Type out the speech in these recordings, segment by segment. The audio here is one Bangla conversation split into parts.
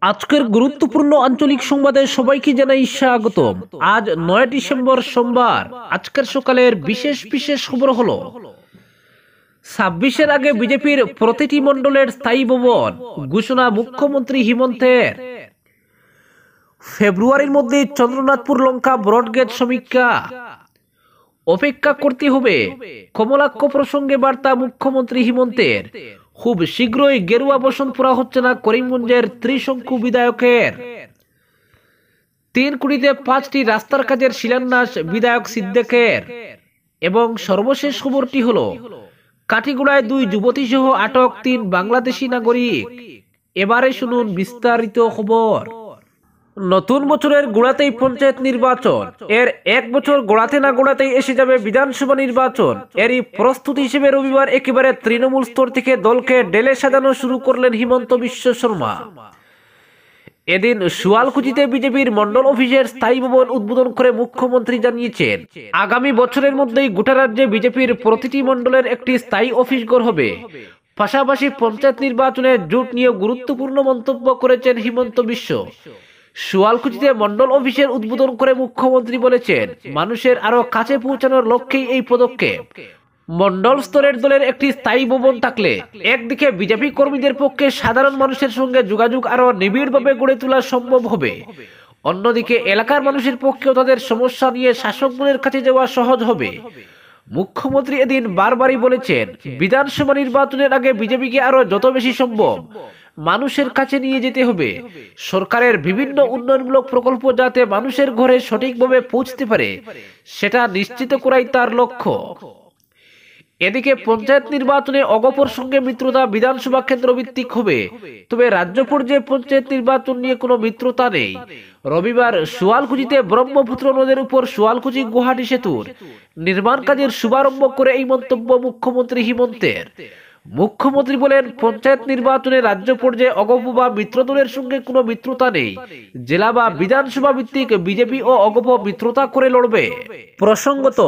আজকের গুরুত্বপূর্ণ আঞ্চলিক সংবাদে সবাইকে জানাই স্বাগতম। আজ ৯ ডিসেম্বর সোমবার। আজকের সকালের বিশেষ বিশেষ খবর হলো ২৬-এর আগে বিজেপির প্রতিটি মণ্ডলের স্থায়ী ভবন ঘোষণা মুখ্যমন্ত্রী হিমন্তের। ফেব্রুয়ারির মধ্যে চন্দ্রনাথপুর লঙ্কা ব্রডগেজ সমীক্ষা। অপেক্ষা করতে হবে কমলাক্ষ প্রসঙ্গে বার্তা মুখ্যমন্ত্রী হিমন্তের। খুব শীঘ্রই গেরুয়া বসন পুরা হচ্ছে না করিমগঞ্জের ত্রিশঙ্কু বিধায়কের। ৩ কোটিতে ৫টি রাস্তার কাজের শিলান্যাস বিধায়ক সিদ্দিকের। এবং সর্বশেষ খবরটি হলো কাঠিগোড়ায় ২ যুবতী সহ আটক ৩ বাংলাদেশি নাগরিক। এবারে শুনুন বিস্তারিত খবর। নতুন বছরের গোড়াতেই পঞ্চায়েত নির্বাচন। এর এক বছর গোড়াতে না গোড়াতেই এসে যাবে বিধানসভা নির্বাচন। এরই প্রস্তুতি হিসেবে রবিবার একেবারে তৃণমূল স্তর থেকে দলকে ডেলে সাজানো শুরু করলেন হিমন্ত বিশ্ব শর্মা। এদিন সুয়ালকুচিতে বিজেপির মন্ডল অফিসের স্থায়ী ভবন উদ্বোধন করে মুখ্যমন্ত্রী জানিয়েছেন, আগামী বছরের মধ্যেই গোটা রাজ্যে বিজেপির প্রতিটি মন্ডলের একটি স্থায়ী অফিস গড় হবে। পাশাপাশি পঞ্চায়েত নির্বাচনে জোট নিয়ে গুরুত্বপূর্ণ মন্তব্য করেছেন হিমন্ত বিশ্ব। সুয়ালকুচিতে মন্ডল অফিসের উদ্বোধন করে মুখ্যমন্ত্রী বলেছেন, মানুষের আরো কাছে পৌঁছানোর লক্ষ্যেই এই পদক্ষেপ। মন্ডল স্তরের দলের একটি স্থায়ী ভবন থাকলে একদিকে বিজেপি কর্মীদের পক্ষে সাধারণ মানুষের সঙ্গে যোগাযোগ আরো নিবিড়ভাবে গড়ে তোলা সম্ভব হবে, অন্যদিকে এলাকার মানুষের পক্ষেও তাদের সমস্যা নিয়ে শাসকদলের কাছে যাওয়া সহজ হবে। মুখ্যমন্ত্রী এদিন বারবারই বলেছেন, বিধানসভা নির্বাচনের আগে বিজেপিকে আরো যত বেশি সম্ভব মানুষের কাছে নিয়ে যেতে হবে। সরকারের বিভিন্ন উন্নয়নমূলক প্রকল্প যাতে মানুষের ঘরে সঠিকভাবে পৌঁছতে পারে সেটা নিশ্চিত করাই তার লক্ষ্য। এদিকে পঞ্চায়েত নির্বাচনে অগপর সঙ্গে মিত্রতা বিধানসভা কেন্দ্র ভিত্তিক হবে, তবে রাজ্য পর্যায়ে পঞ্চায়েত নির্বাচন নিয়ে কোনো মিত্রতা নেই। রবিবার সুয়ালকুচিতে ব্রহ্মপুত্র নদের উপর সুয়ালকুচি গুয়াহাটি সেতুর নির্মাণ কাজের শুভারম্ভ করে এই মন্তব্য মুখ্যমন্ত্রী হিমন্তের। মুখ্যমন্ত্রী বলেন, পঞ্চায়েত নির্বাচনে রাজ্য পর্যায়ে অগপ বা মিত্র দলের সঙ্গে কোনো মিত্রতা নেই। জেলা বা বিধানসভা ভিত্তিক বিজেপি ও অগপ মিত্রতা করে লড়বে। প্রসঙ্গত,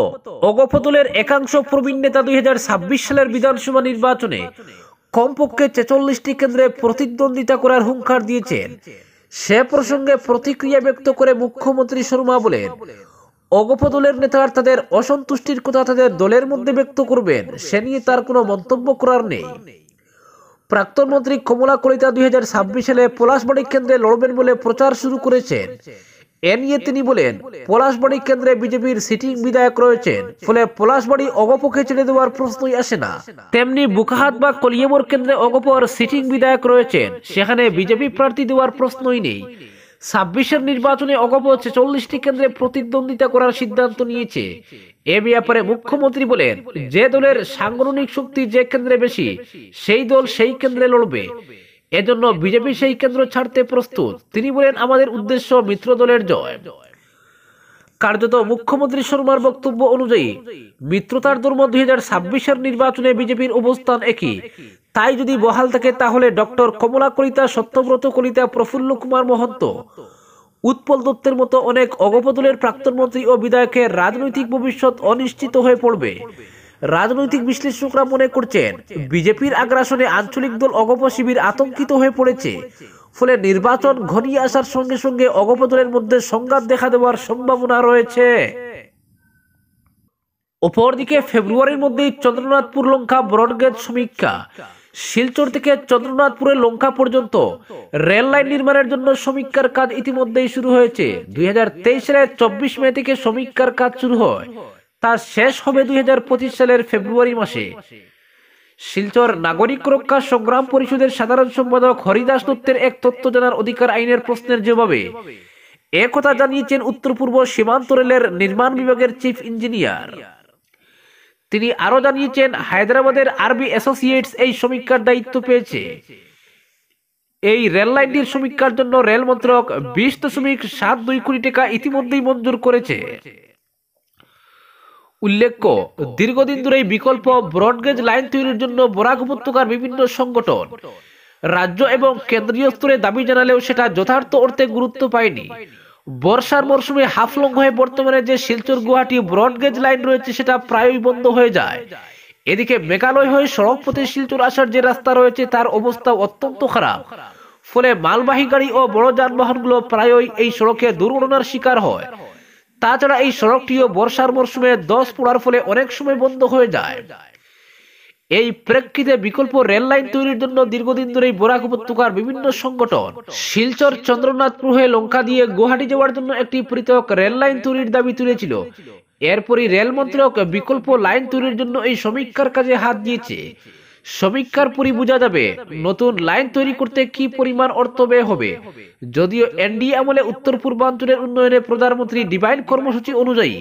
অগপ দলের একাংশ প্রবীণ নেতা ২০২৬ সালের বিধানসভা নির্বাচনে কমপক্ষে ৪৬টি কেন্দ্রে প্রতিদ্বন্দ্বিতা করার হুঙ্কার দিয়েছেন। সে প্রসঙ্গে প্রতিক্রিয়া ব্যক্ত করে মুখ্যমন্ত্রী শর্মা বলেন, অগপ দলের নেতারা তাদের অসন্তুষ্টির কথা তাদের দলের মধ্যে ব্যক্ত করবেন, সে নিয়ে তার কোনো মন্তব্য করার নেই। প্রাক্তন মন্ত্রী কমলা কলিতা ২০২৬ সালে পলাশবাড়ি কেন্দ্রে লড়বেন বলে প্রচার শুরু করেছেন। এ নিয়ে তিনি বলেন, পলাশবাড়ি কেন্দ্রে বিজেপির সিটিং বিধায়ক রয়েছেন, ফলে পলাশবাড়ি অগপকে ছেড়ে দেওয়ার প্রশ্নই আসে না। তেমনি বুকাহাট বা কলিয়াবর কেন্দ্রে অগপর সিটিং বিধায়ক রয়েছেন, সেখানে বিজেপি প্রার্থী দেওয়ার প্রশ্নই নেই। ২৬-এর নির্বাচনে অগপ ৪৬টি কেন্দ্রে প্রতিদ্বন্দ্বিতা করার সিদ্ধান্ত নিয়েছে। এ ব্যাপারে মুখ্যমন্ত্রী বলেন, যে দলের সাংগঠনিক শক্তি যে কেন্দ্রে বেশি সেই দল সেই কেন্দ্রে লড়বে। এজন্য বিজেপি সেই কেন্দ্র ছাড়তে প্রস্তুত। তিনি বলেন, আমাদের উদ্দেশ্য মিত্র দলের জয়। কার্যত মুখ্যমন্ত্রী শর্মার বক্তব্য অনুযায়ী মিত্রতার ধর্ম ২০২৬-এর নির্বাচনে বিজেপির অবস্থান একই। তাই যদি বহাল থাকে তাহলে ডক্টর কমলা কলিতা, সত্যব্রত কলিতা, প্রফুল্ল কুমার মহন্ত, উৎপল দত্তের মতো অনেক অগপ দলের প্রাক্তন মন্ত্রী ও বিধায়কের রাজনৈতিক ভবিষ্যৎ অনিশ্চিত হয়ে পড়বে। রাজনৈতিক বিশ্লেষকরা মনে করছেন, বিজেপির আগ্রাসনে আঞ্চলিক দল অগপ শিবির আতঙ্কিত হয়ে পড়েছে, ফলে নির্বাচন ঘনিয়ে আসার সঙ্গে সঙ্গে অগপ দলের মধ্যে সংঘাত দেখা দেওয়ার সম্ভাবনা রয়েছে। অপরদিকে ফেব্রুয়ারির মধ্যেই চন্দ্রনাথপুর লঙ্কা ব্রডগেজ সমীক্ষা। শিলচর থেকে চন্দ্রনাথপুরের লঙ্কা পর্যন্ত রেল লাইন নির্মাণের জন্য সমীক্ষার কাজ ইতিমধ্যেই শুরু হয়েছে। ২০২৩ সালের ২৪ মে থেকে সমীক্ষার কাজ শুরু হয়, তা শেষ হবে ২০২৫ সালের ফেব্রুয়ারি মাসে। শিলচর নাগরিক রক্ষা সংগ্রাম পরিষদের সাধারণ সম্পাদক হরিদাস দত্তের এক তথ্য জানার অধিকার আইনের প্রশ্নের জবাবে একথা জানিয়েছেন উত্তর পূর্ব সীমান্ত রেলের নির্মাণ বিভাগের চিফ ইঞ্জিনিয়ার। তিনি আরো জানিয়েছেন, হায়দ্রাবাদের আরবি অ্যাসোসিয়েটস এই সমীক্ষার দায়িত্ব পেয়েছে। এই রেল লাইনটির সমীক্ষার জন্য রেল মন্ত্রক ২০.৭২ কোটি টাকা ইতিমধ্যেই মঞ্জুর করেছে। উল্লেখ্য, দীর্ঘদিন ধরেই বিকল্প ব্রডগেজ লাইন তৈরির জন্য বরাক উপত্যকার বিভিন্ন সংগঠন রাজ্য এবং কেন্দ্রীয় স্তরে দাবি জানালেও সেটা যথার্থ অর্থে গুরুত্ব পায়নি। বর্ষার মরশুমে হাফলং হয়ে বর্তমানে যে শিলচর গুয়াহাটি ব্রডগেজ লাইন রয়েছে সেটা প্রায়ই বন্ধ হয়ে যায়। এদিকে মেঘালয় হয়ে সড়ক পথে শিলচর আসার যে রাস্তা রয়েছে তার অবস্থা অত্যন্ত খারাপ, ফলে মালবাহী গাড়ি ও বড় যানবাহনগুলো প্রায়ই এই সড়কে দুর্ঘটনার শিকার হয়। তাছাড়া এই সড়কটিও বর্ষার মরশুমে ধস পড়ার ফলে অনেক সময় বন্ধ হয়ে যায়। এই প্রেক্ষিতে বিকল্প রেল লাইন তৈরির জন্য দীর্ঘদিন ধরেই বরাক উপত্যকার বিভিন্ন সংগঠন শিলচর চন্দ্রনাথপুর হয়ে লঙ্কা দিয়ে গুয়াহাটি যাওয়ার জন্য একটি পৃথক রেল লাইন তৈরির দাবি তুলেছিল। এরপরই রেল মন্ত্রক বিকল্প লাইন তৈরির জন্য এই সমীক্ষার কাজে হাত দিয়েছে। সমীক্ষার পরই বোঝা যাবে নতুন লাইন তৈরি করতে কি পরিমাণ অর্থ ব্যয় হবে। যদিও এনডিএ আমলে উত্তর পূর্বাঞ্চলের উন্নয়নে প্রধানমন্ত্রী ডিভাইন কর্মসূচি অনুযায়ী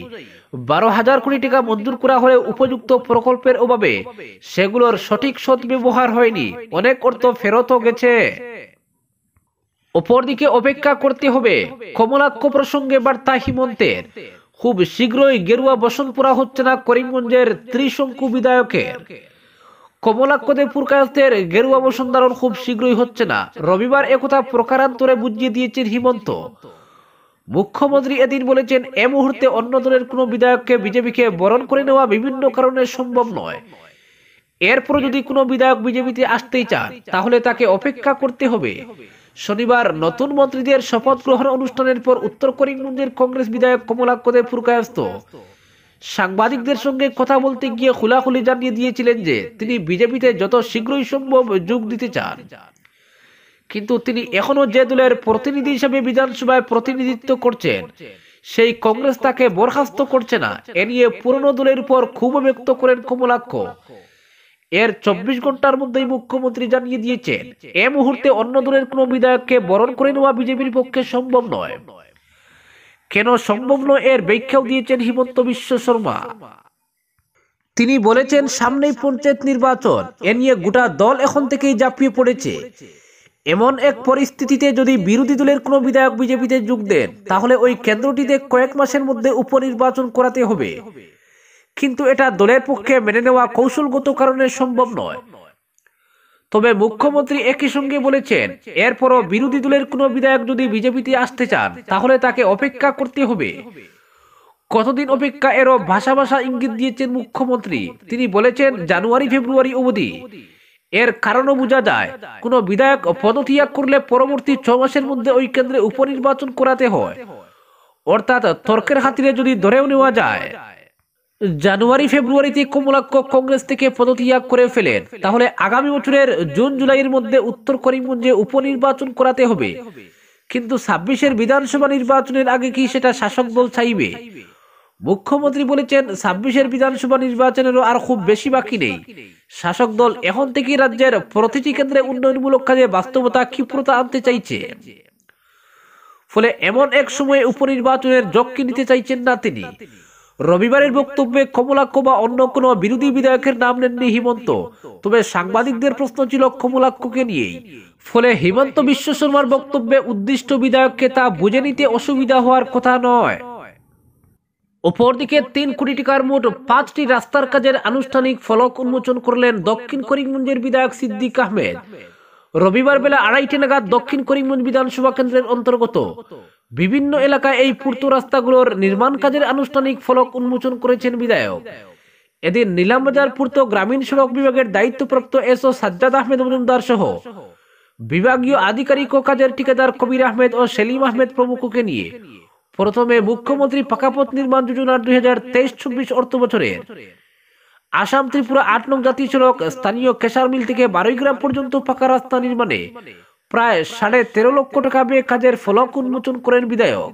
12,000 কোটি টাকা মঞ্জুর করা হলে উপযুক্ত প্রকল্পের অভাবে সেগুলোর সঠিক সদ্ব্যবহার হয়নি, অনেক অর্থ ফেরতও গেছে। অপরদিকে অপেক্ষা করতে হবে কমলাক্ষ প্রসঙ্গে বার্তা হিমন্তের। খুব শীঘ্রই গেরুয়া বসনপুরা হচ্ছে না করিমগঞ্জের ত্রিশঙ্কু বিধায়কের। কমলাক্ষতে পুরকায়স্থের গেরুয়া বসন্ধারণ খুব শীঘ্রই হচ্ছে না, রবিবার একথা প্রকারান্তরে বুঝিয়ে দিয়েছেন হিমন্ত। মুখ্যমন্ত্রী এদিন বলেছেন, এ মুহূর্তে অন্য দলের কোনো বিধায়ককে বিজেপিকে বরণ করে নেওয়া বিভিন্ন কারণে সম্ভব নয়। এরপর যদি কোনো বিধায়ক বিজেপিতে আসতেই চান তাহলে তাকে অপেক্ষা করতে হবে। শনিবার নতুন মন্ত্রীদের শপথ গ্রহণ অনুষ্ঠানের পর উত্তর করিমগঞ্জের কংগ্রেস বিধায়ক কমলাক্ষতে পুরকায়স্থ সাংবাদিকদের সঙ্গে কথা বলতে গিয়ে খোলাখুলি জানিয়ে দিয়েছিলেন যে তিনি বিজেপিতে যত শীঘ্রই সম্ভব যোগ দিতে চান, কিন্তু তিনি এখনো যে দলের প্রতিনিধি হিসেবে বিধানসভায় প্রতিনিধিত্ব করছেন সেই কংগ্রেস তাকে বরখাস্ত করছে না। এ নিয়ে পুরনো দলের উপর ক্ষোভ ব্যক্ত করেন কমলাক্ষ। এর 24 ঘন্টার মধ্যেই মুখ্যমন্ত্রী জানিয়ে দিয়েছেন, এ মুহূর্তে অন্য দলের কোনো বিধায়ককে বরণ করে নেওয়া বিজেপির পক্ষে সম্ভব নয়। কেন সম্ভব নয় এর ব্যাখ্যাও দিয়েছেন হিমন্ত বিশ্ব শর্মা। তিনি বলেছেন, সামনেই পঞ্চায়েত নির্বাচন, এ নিয়ে গোটা দল এখন থেকেই ঝাঁপিয়ে পড়েছে। এমন এক পরিস্থিতিতে যদি বিরোধী দলের কোনো বিধায়ক বিজেপিতে যোগ দেন তাহলে ওই কেন্দ্রটিতে কয়েক মাসের মধ্যে উপনির্বাচন করাতে হবে, কিন্তু এটা দলের পক্ষে মেনে নেওয়া কৌশলগত কারণে সম্ভব নয়। তবে মুখ্যমন্ত্রী একই সঙ্গে বলেছেন, এরপরও বিরোধী দলের কোনো বিধায়ক যদি বিজেপিতে আসতে চান তাহলে তাকে অপেক্ষা করতে হবে। কতদিন অপেক্ষা এরও ভাষা ভাষা ইঙ্গিত দিয়েছেন মুখ্যমন্ত্রী। তিনি বলেছেন, জানুয়ারি ফেব্রুয়ারি অবধি। এর কারণও বোঝা যায়, কোনো বিধায়ক পদত্যাগ করলে পরবর্তী 6 মাসের মধ্যে ওই কেন্দ্রে উপনির্বাচন করাতে হয়। অর্থাৎ তর্কের খাতিরে যদি ধরেও নেওয়া যায় জানুয়ারি ফেব্রুয়ারিতে কমলাক্ষ কংগ্রেস থেকে পদত্যাগ করে ফেলেন, তাহলে আগামী বছরের জুন জুলাইয়ের মধ্যে উত্তর করিমগঞ্জে উপনির্বাচন করাতে হবে। কিন্তু 26-এর বিধানসভা নির্বাচনের আগে কি সেটা শাসক দল চাইবে? মুখ্যমন্ত্রী বলেছেন, 26-এর বিধানসভা নির্বাচনেরও আর খুব বেশি বাকি নেই। শাসক দল এখন থেকেই রাজ্যের প্রতিটি কেন্দ্রে উন্নয়নমূলক কাজে বাস্তবতা ক্ষিপ্রতা আনতে চাইছে। ফলে এমন এক সময়ে উপনির্বাচনের ঝক্কি নিতে চাইছেন না তিনি। রবিবারের বক্তব্যে কমলাক্ষ বা অন্য কোনো বিরোধী বিধায়কের নাম নেননি হিমন্ত, তবে সাংবাদিকদের প্রশ্ন ছিল কমলাক্ষকে নিয়েই। ফলে হিমন্ত বিশ্ব শর্মার বক্তব্যে উদ্দিষ্ট বিধায়ককে তা বুঝে নিতে অসুবিধা হওয়ার কথা নয়। অপরদিকে 3 কোটি টাকার মোট 5টি রাস্তার কাজের আনুষ্ঠানিক ফলক উন্মোচন করলেন দক্ষিণ করিমগঞ্জের বিধায়ক সিদ্দিক আহমেদ। রবিবার বেলা 2:30 নাগাদ দক্ষিণ করিমগঞ্জ বিধানসভা কেন্দ্রের অন্তর্গত বিভিন্ন এলাকায় এই পূর্ত রাস্তাগুলোর নির্মাণ কাজের আনুষ্ঠানিক ফলক উন্মোচন করেছেন বিধায়ক। এদিন নিলামবাজার পূর্ত গ্রামীণ সড়ক বিভাগের দায়িত্বপ্রাপ্ত এসও সাজ্জাদ আহমেদ মজুমদার সহ বিভাগীয় আধিকারিক ও কাজের ঠিকাদার কবির আহমেদ ও সেলিম আহমেদ প্রমুখকে নিয়ে প্রথমে মুখ্যমন্ত্রী পাকাপথ নির্মাণ যোজনার 2023-24 অর্থ বছরের আসাম ত্রিপুরা 8 নং জাতীয় সড়ক স্থানীয় কেশার মিল থেকে 12 গ্রাম পর্যন্ত পাকা রাস্তা নির্মাণে প্রায় 13.5 লক্ষ টাকা ব্যয়ে কাজের ফলক উন্মোচন করেন বিধায়ক।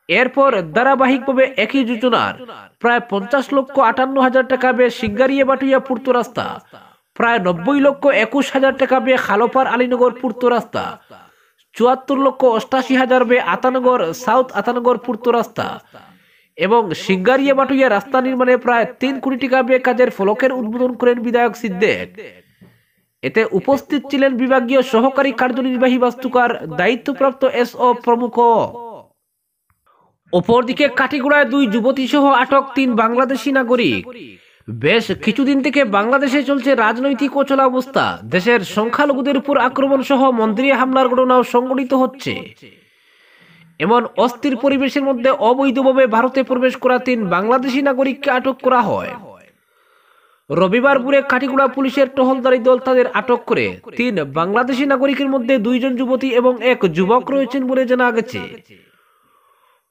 এরপর ধারাবাহিকভাবে একই যোজনার প্রায় 50,58,000 টাকা ব্যয়ে সিঙ্গারিয়া বাটুইয়া পূর্ত রাস্তা, প্রায় 90,21,000 টাকা ব্যয়ে খালোপার আলীনগর পূর্ত রাস্তা, 74,88,000 ব্যয়ে আতানগর সাউথ আতানগর পূর্ত রাস্তা এবং সিঙ্গারিয়া বাটুইয়া রাস্তা নির্মাণে প্রায় 3 কোটি টাকা ব্যয়ে কাজের ফলকের উদ্বোধন করেন বিধায়ক সিদ্দিক। এতে উপস্থিত ছিলেন বিভাগীয় সহকারী কার্যনির্বাহী বাস্তুকার দায়িত্বপ্রাপ্ত এসও প্রমুখ। অপরদিকে কাটিগড়ায় 2 যুবতী সহ আটক 3 বাংলাদেশি নাগরিক। বেশ কিছুদিন থেকে বাংলাদেশে চলছে রাজনৈতিক অচলাবস্থা। দেশের সংখ্যালঘুদের উপর আক্রমণ সহ মন্দিরে হামলার ঘটনাও সংঘটিত হচ্ছে। এমন অস্থির পরিবেশের মধ্যে অবৈধভাবে ভারতে প্রবেশ করা 3 বাংলাদেশি নাগরিককে আটক করা হয়। রবিবার ভোরে কাটিগুড়া পুলিশের টহলদারি দল তাদের আটক করে 3 বাংলাদেশি নাগরিকের মধ্যে 2 জন যুবতী এবং 1 যুবক রয়েছেন বলে জানা গেছে।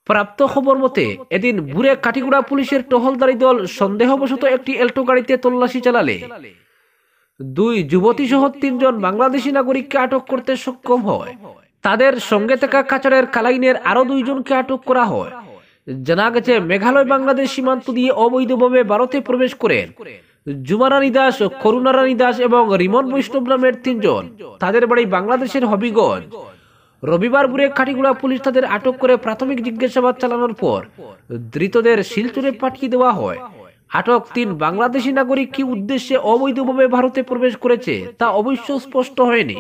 প্রাপ্ত খবর মতে এদিন ভোরে কাটিগুড়া পুলিশের টহলদারি দল সন্দেহবশত একটি এল্টো গাড়িতে তল্লাশি চালালে 2 যুবতী সহ 3 জন বাংলাদেশি নাগরিককে আটক করতে সক্ষম হয়। তাদের সঙ্গে থাকা কাছাড়ের কালাইনের আরো 2 জনকে আটক করা হয়। জানা গেছে মেঘালয় বাংলাদেশ সীমান্ত দিয়ে অবৈধভাবে ভারতে প্রবেশ করেন জুমারানী দাস, করুণারানী দাস এবং রিমন বৈষ্ণব নামের 3 জন। তাদের বাড়ি বাংলাদেশের হবিগঞ্জ। রবিবার ভোরে কাটিগুড়া পুলিশ তাদের আটক করে প্রাথমিক জিজ্ঞাসাবাদ চালানোর পর ধৃতদের শিলচরে পাঠিয়ে দেওয়া হয়। আটক 3 বাংলাদেশি নাগরিক কি উদ্দেশ্যে অবৈধভাবে ভারতে প্রবেশ করেছে তা অবশ্য স্পষ্ট হয়নি।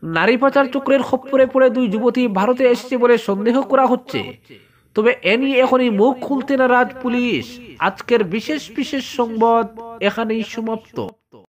নারী পাচার চক্রের খপ্পরে পড়ে 2 যুবতী ভারতে এসেছে বলে সন্দেহ করা হচ্ছে। তবে এ নিয়ে এখনই মুখ খুলতে নারাজ পুলিশ। আজকের বিশেষ সংবাদ এখানেই সমাপ্ত।